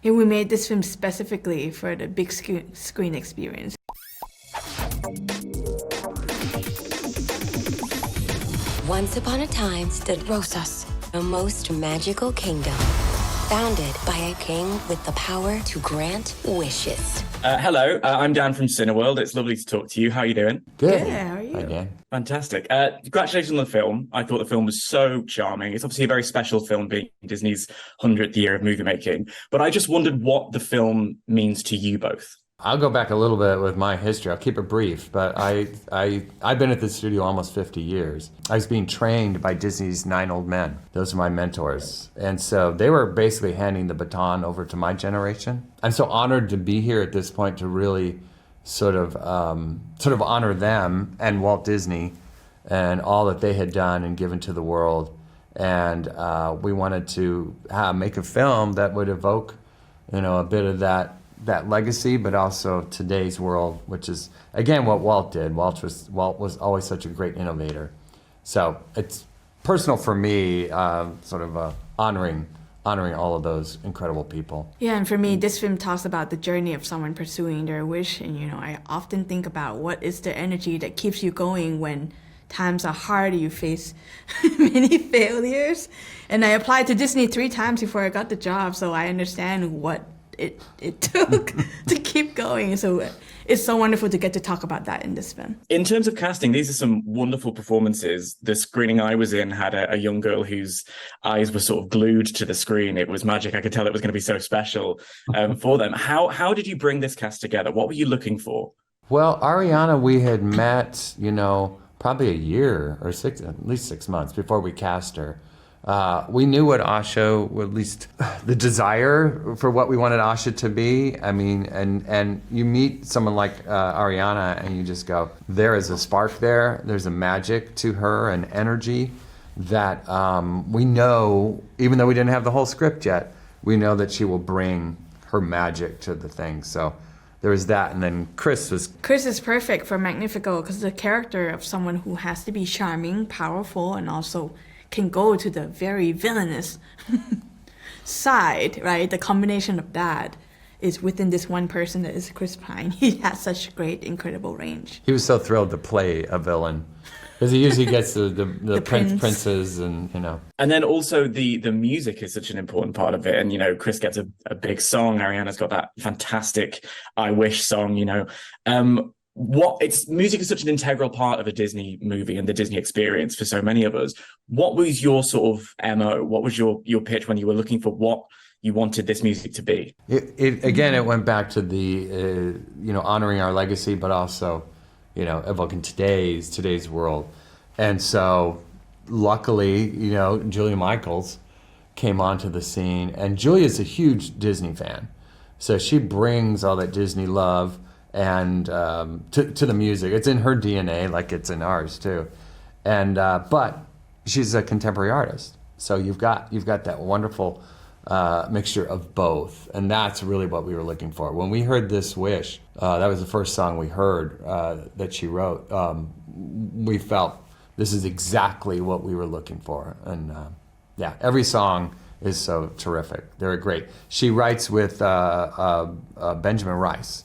And we made this film specifically for the big screen experience. Once upon a time stood Rosas, a most magical kingdom, founded by a king with the power to grant wishes. Hello, I'm Dan from Cineworld. It's lovely to talk to you. How are you doing? Good. How are you? Hi, Dan. Fantastic. Congratulations on the film. I thought the film was so charming. It's obviously a very special film, being Disney's 100th year of movie making. But I just wondered what the film means to you both. I'll go back a little bit with my history. I'll keep it brief, but I've been at the studio almost 50 years. I was being trained by Disney's 9 old men. Those are my mentors. And so they were basically handing the baton over to my generation. I'm so honored to be here at this point to really sort of honor them and Walt Disney and all that they had done and given to the world. And we wanted to make a film that would evoke, a bit of that legacy, but also today's world, which is, again, what Walt did. Walt was always such a great innovator. So it's personal for me, honoring all of those incredible people. Yeah, and for me, this film talks about the journey of someone pursuing their wish. And, I often think about what is the energy that keeps you going when times are hard, you face many failures. And I applied to Disney 3 times before I got the job, so I understand what it took to keep going. So it's so wonderful to get to talk about that in this film. In terms of casting, these are some wonderful performances. The screening I was in had a young girl whose eyes were sort of glued to the screen. It was magic. I could tell it was going to be so special for them. How did you bring this cast together? What were you looking for? Well, Ariana, we had met, probably a year or at least 6 months before we cast her. We knew what Asha, or at least the desire for what we wanted Asha to be. I mean, and you meet someone like Ariana and you just go, there is a spark there. There's a magic to her, an energy that we know, even though we didn't have the whole script yet, we know that she will bring her magic to the thing. So there was that. And then Chris is perfect for Magnifico because the character of someone who has to be charming, powerful, and also can go to the very villainous side, right? The combination of that is within this one person that is Chris Pine. He has such great, incredible range. He was so thrilled to play a villain because he usually gets the princes and, And then also the music is such an important part of it. And, Chris gets a big song. Ariana's got that fantastic I Wish song, music is such an integral part of a Disney movie and the Disney experience for so many of us. What was your sort of MO? What was your pitch when you were looking for what you wanted this music to be? It went back to the honoring our legacy, but also evoking today's world. And so luckily Julia Michaels came onto the scene, and Julia's a huge Disney fan, so she brings all that Disney love and to the music. It's in her DNA, like it's in ours too. And but she's a contemporary artist, so you've got that wonderful mixture of both, and that's really what we were looking for. When we heard This Wish, that was the first song we heard that she wrote. We felt this is exactly what we were looking for, and every song is so terrific. They're great. She writes with Benjamin Rice,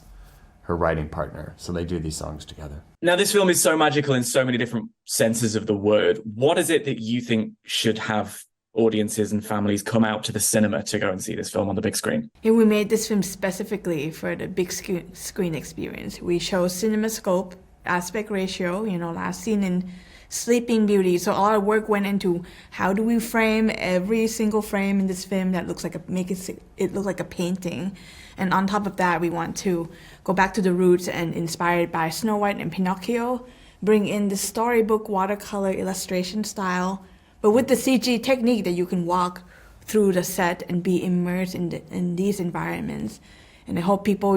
her writing partner. So they do these songs together. Now, this film is so magical in so many different senses of the word. What is it that you think should have audiences and families come out to the cinema to go and see this film on the big screen? And we made this film specifically for the big screen experience. We show CinemaScope, aspect ratio, last seen in Sleeping Beauty. So all our work went into how do we frame every single frame in this film that make it look like a painting. And on top of that, we want to go back to the roots and, inspired by Snow White and Pinocchio, bring in the storybook watercolor illustration style, but with the CG technique that you can walk through the set and be immersed in these environments. And I hope people,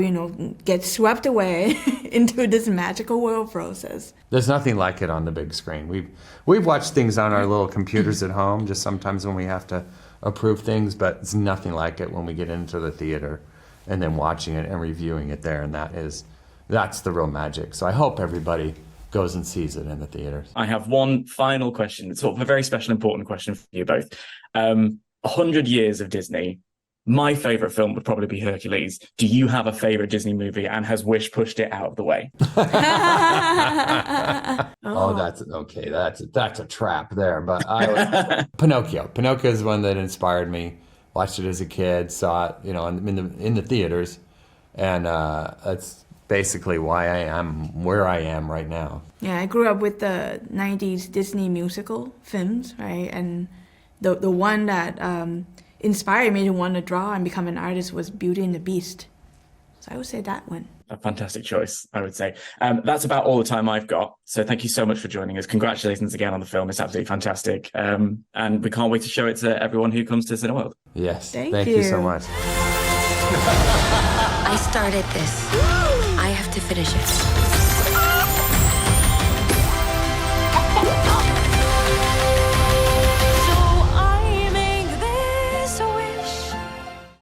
get swept away into this magical world process. There's nothing like it on the big screen. We've watched things on our little computers at home, just sometimes when we have to approve things, but it's nothing like it when we get into the theater and then watching it and reviewing it there. And that's the real magic. So I hope everybody goes and sees it in the theaters. I have one final question. It's sort of a very special, important question for you both. 100 years of Disney. My favorite film would probably be Hercules. Do you have a favorite Disney movie, and has Wish pushed it out of the way? Oh, that's okay. That's a trap there. But Pinocchio. Pinocchio is one that inspired me. Watched it as a kid, saw it, in the theaters, and that's basically why I am where I am right now. Yeah, I grew up with the 90s Disney musical films, right? And the one that inspired me to want to draw and become an artist was Beauty and the Beast. So I would say that one. A fantastic choice, I would say. That's about all the time I've got. So thank you so much for joining us. Congratulations again on the film. It's absolutely fantastic. And we can't wait to show it to everyone who comes to Cineworld. Yes. Thank you you so much. I started this. I have to finish it.